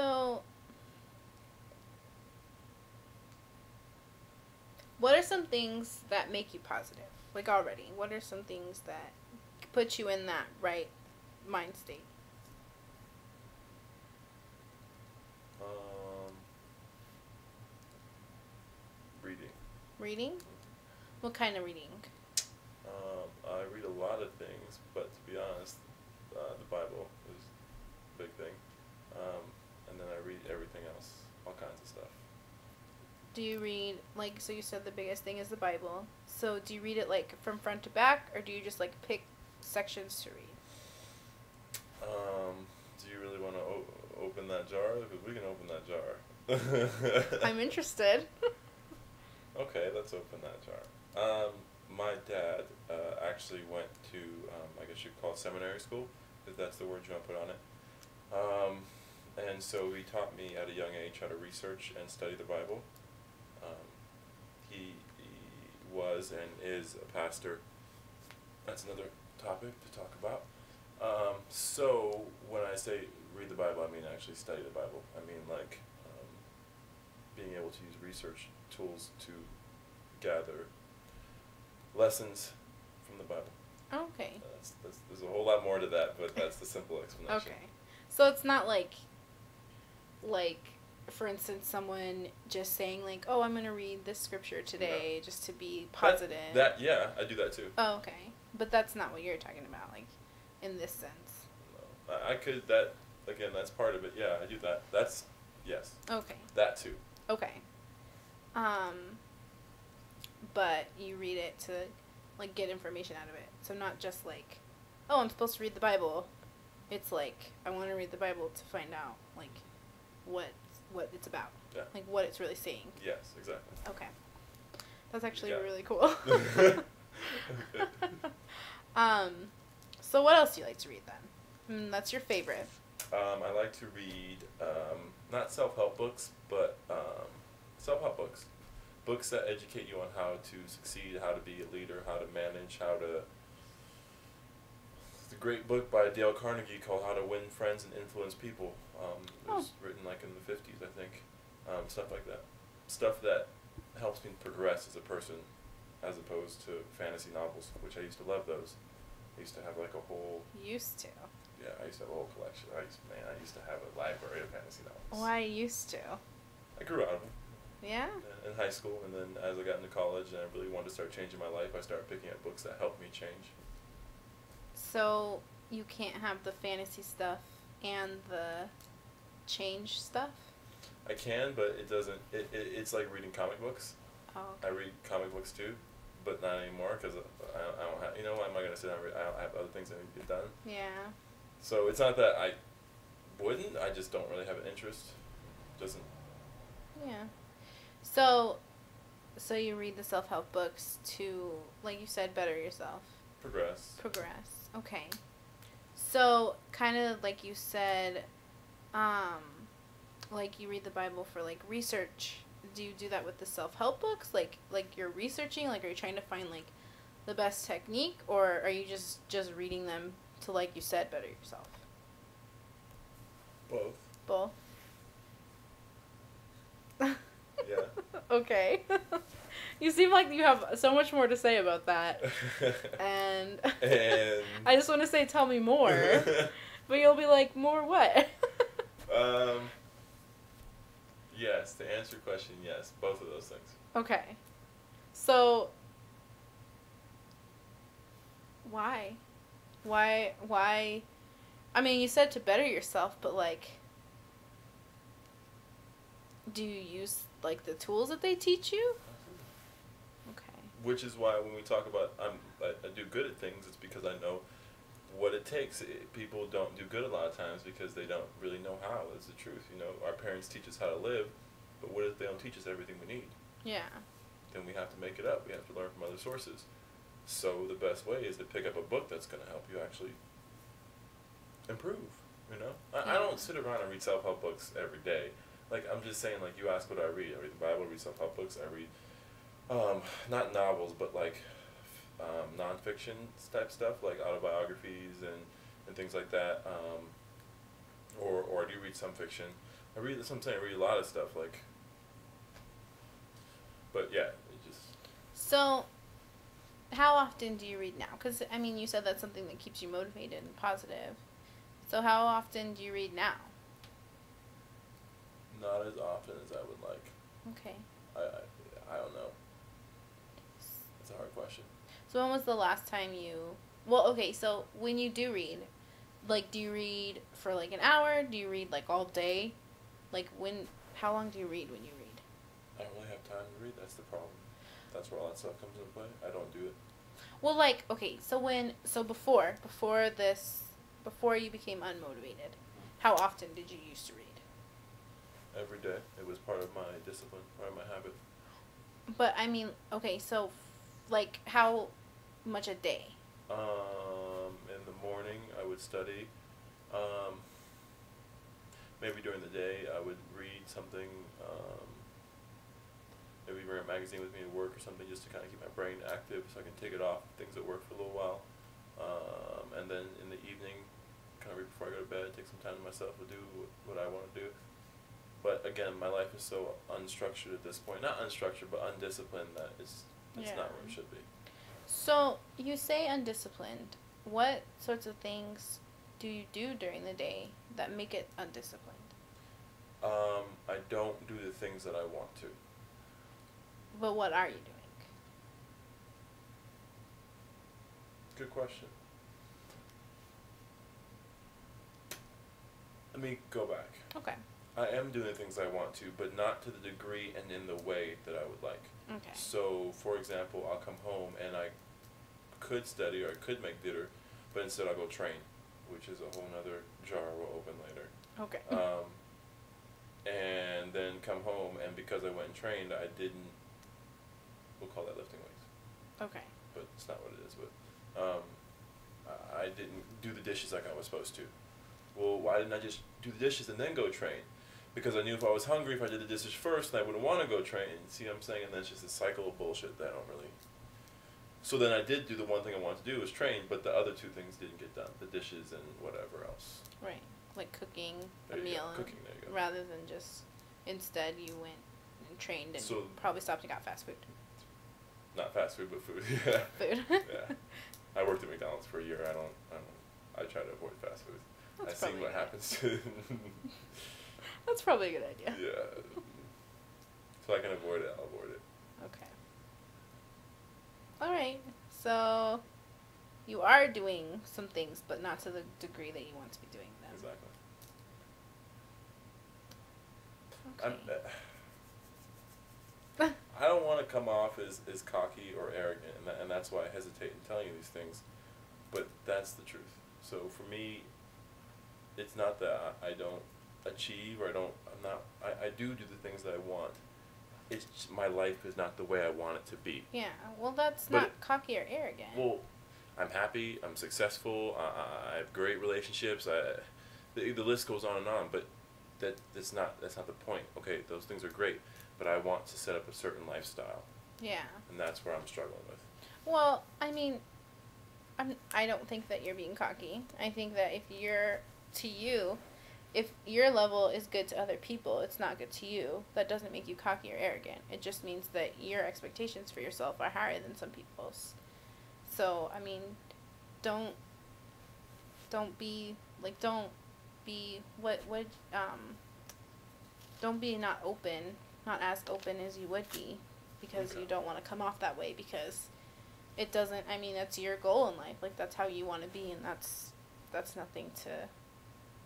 So, what are some things that make you positive? Like already, what are some things that put you in that right mind state? Um, Reading. Reading? What kind of reading? I read a lot of things, but to be honest, the Bible is a big thing. Um, and then I read everything else, all kinds of stuff. Do you read, like, so you said the biggest thing is the Bible. So do you read it, like, from front to back, or do you just, like, pick sections to read? Do you really want to open that jar? Because we can open that jar. I'm interested. Okay, let's open that jar. My dad actually went to, I guess you'd call it seminary school, if that's the word you want to put on it. And so he taught me at a young age how to research and study the Bible. He was and is a pastor. That's another topic to talk about. So when I say read the Bible, I mean actually study the Bible. I mean like being able to use research tools to gather lessons from the Bible. Okay. There's a whole lot more to that, but that's the simple explanation. Okay. So it's not like, for instance, someone just saying, like, oh, I'm going to read this scripture today just to be positive. Yeah, I do that too. Oh, okay. But that's not what you're talking about, like, in this sense. No, I could, again, that's part of it. Yeah, I do that. Yes. Okay. That too. Okay. But you read it to, like, get information out of it. So not just like, oh, I'm supposed to read the Bible. It's like, I want to read the Bible to find out, like, what it's about. Yeah. Like, what it's really saying. Yes, exactly. Okay. That's actually Yeah. really cool. Okay. So what else do you like to read then? That's your favorite. I like to read, not self-help books, but self-help books. Books that educate you on how to succeed, how to be a leader, how to manage, how to... It's a great book by Dale Carnegie called How to Win Friends and Influence People. It was written like in the 50s, I think. Stuff like that. Stuff that helps me progress as a person, as opposed to fantasy novels, which I used to love those. I used to have like a whole... Used to. Yeah, I used to have a whole collection. I used to have a library of fantasy novels. Why used to? I grew out of them. Yeah? In high school, and then as I got into college and I really wanted to start changing my life, I started picking up books that helped me change. So you can't have the fantasy stuff and the change stuff? I can, but it doesn't. It's like reading comic books. Oh, I okay. read comic books too, but not anymore because I don't have. You know, why am I going to sit down and read? I have other things that need to get done. Yeah. So it's not that I wouldn't. I just don't really have an interest. Doesn't. Yeah. So you read the self-help books to, like you said, better yourself. Progress. Okay. So, kind of like you said, like you read the Bible for, like, research. Do you do that with the self-help books? Like you're researching? Like, are you trying to find, like, the best technique? Or are you just reading them to, like you said, better yourself? Both. Both? Yeah. Okay. You seem like you have so much more to say about that. And I just want to say, tell me more. But you'll be like, more what? Yes, to answer your question, yes, both of those things. Okay. So, why? Why? I mean, you said to better yourself, but, like, do you use, like, the tools that they teach you? Okay. Which is why when we talk about I do good at things, it's because I know what it takes. People don't do good a lot of times because they don't really know how. That's the truth. You know, our parents teach us how to live, but what if they don't teach us everything we need? Yeah. Then we have to make it up. We have to learn from other sources. So the best way is to pick up a book that's going to help you actually improve. You know, I don't sit around and read self-help books every day. Like, I'm just saying, like, you ask what I read. I read the Bible, I read self-help books, I read, not novels, but, like, nonfiction type stuff, like autobiographies and things like that. or I do read some fiction. Sometimes I read a lot of stuff, like. But yeah, it just. So, how often do you read now? Because, I mean, you said that's something that keeps you motivated and positive. So how often do you read now? Not as often as I would like. Okay. I don't know. That's a hard question. So when was the last time you... Well, okay, so when you do read, like, do you read for, like, an hour? Do you read, like, all day? Like, how long do you read when you read? I don't really have time to read. That's the problem. That's where all that stuff comes into play. I don't do it. Well, like, okay, before you became unmotivated, how often did you used to read? Every day. It was part of my discipline, part of my habit. But, I mean, okay, so, like, how much a day? In the morning, I would study. Maybe during the day, I would read something, maybe bring a magazine with me to work or something just to kind of keep my brain active so I can take it off things at work for a little while. And then in the evening, kind of right before I go to bed, take some time to myself to do what I want to do. But again, my life is so unstructured at this point. Not unstructured, but undisciplined that it's not where it should be. So, you say undisciplined. What sorts of things do you do during the day that make it undisciplined? I don't do the things that I want to. But what are you doing? Good question. Let me go back. Okay. I am doing the things I want to, but not to the degree and in the way that I would like. Okay. So, for example, I'll come home and I could study or I could make dinner, but instead I'll go train, which is a whole nother jar we'll open later. Okay. And then come home, and because I went and trained, I didn't, we'll call that lifting weights. Okay. But it's not what it is, but I didn't do the dishes like I was supposed to. Well, why didn't I just do the dishes and then go train? Because I knew if I was hungry, if I did the dishes first, then I wouldn't want to go train. See what I'm saying? And then it's just a cycle of bullshit that I don't really... So then I did do the one thing I wanted to do, was train, but the other two things didn't get done. The dishes and whatever else. Right. Like cooking There a you meal. go. Cooking, there you go. Rather than just, instead you went and trained and So- probably stopped and got fast food. Not fast food, but food. Yeah. Food. Yeah. I worked at McDonald's for a year. I try to avoid fast food. That's I see probably what good. happens to... That's probably a good idea. Yeah. So I can avoid it, I'll avoid it. Okay. Alright. So, you are doing some things, but not to the degree that you want to be doing them. Exactly. Okay. I don't want to come off as cocky or arrogant, and that's why I hesitate in telling you these things, but that's the truth. So for me, it's not that I don't achieve or I do the things that I want. It's just, my life is not the way I want it to be. Yeah, well, that's But not cocky or arrogant. Well, I'm happy, I'm successful, I have great relationships, the list goes on, but that's not the point. Okay, those things are great, but I want to set up a certain lifestyle. Yeah. And that's where I'm struggling with. Well, I mean, I don't think that you're being cocky. I think that if your level is good to other people, it's not good to you. That doesn't make you cocky or arrogant. It just means that your expectations for yourself are higher than some people's. So, I mean, don't be not as open as you would be, because Okay. you don't want to come off that way, because it doesn't, I mean, that's your goal in life. Like, that's how you want to be, and that's nothing to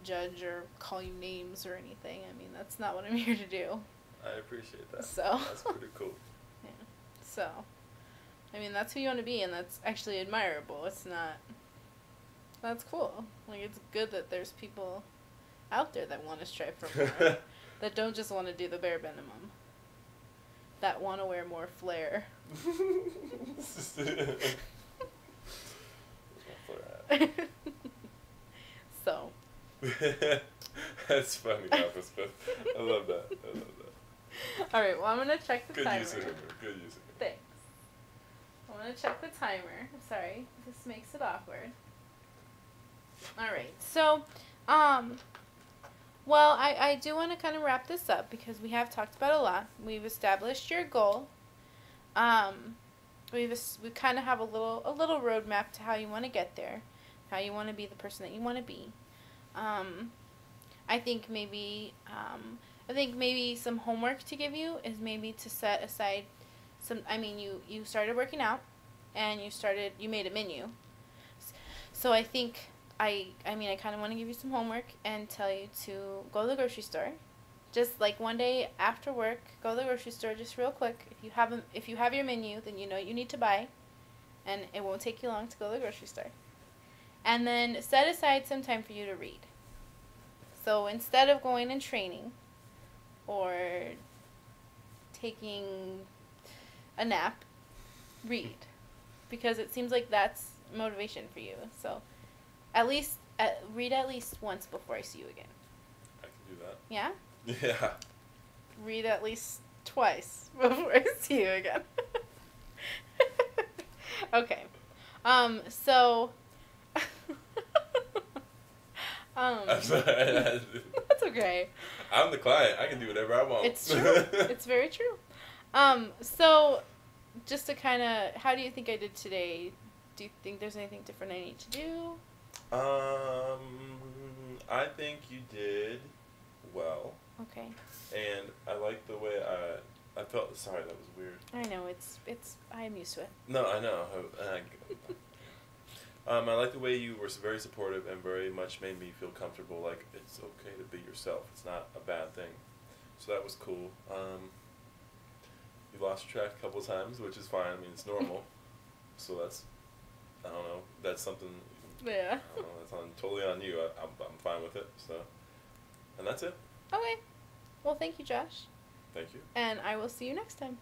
judge or call you names or anything. I mean, that's not what I'm here to do. I appreciate that. So. That's pretty cool. Yeah. So, I mean, that's who you want to be, and that's actually admirable. It's not... That's cool. Like, it's good that there's people out there that want to strive for more. That don't just want to do the bare minimum. That want to wear more flair. So. That's funny, Papa Smith. I love that. Alright, well, I'm going to check the Good timer. use of humor. Good use of humor. Thanks. I'm going to check the timer. Sorry, this makes it awkward. Alright, so, Well, I do want to kind of wrap this up because we have talked about a lot. We've established your goal. Um, we kind of have a little roadmap to how you want to get there, how you want to be the person that you want to be. Um, I think maybe some homework to give you is maybe to set aside some. I mean, you started working out, and you made a menu. So I think I kind of want to give you some homework and tell you to go to the grocery store. Just like one day after work, go to the grocery store just real quick. If you have your menu, then you know what you need to buy, and it won't take you long to go to the grocery store. And then set aside some time for you to read. So instead of going and training or taking a nap, read. Because it seems like that's motivation for you. So read at least once before I see you again. I can do that. Yeah? Yeah. Read at least twice before I see you again. Okay. So I'm sorry. that's okay. I'm the client. I can do whatever I want. It's true. It's very true. So just to kind of, how do you think I did today? Do you think there's anything different I need to do? I think you did well. Okay. And I like the way I felt. Sorry, that was weird. I know I'm used to it. No, I know. I like the way you were very supportive and very much made me feel comfortable. Like it's okay to be yourself. It's not a bad thing. So that was cool. You lost track a couple of times, which is fine. I mean, it's normal. So I don't know. That's something. Yeah. I don't know. That's totally on you. I'm fine with it. So, and that's it. Okay. Well, thank you, Josh. Thank you. And I will see you next time.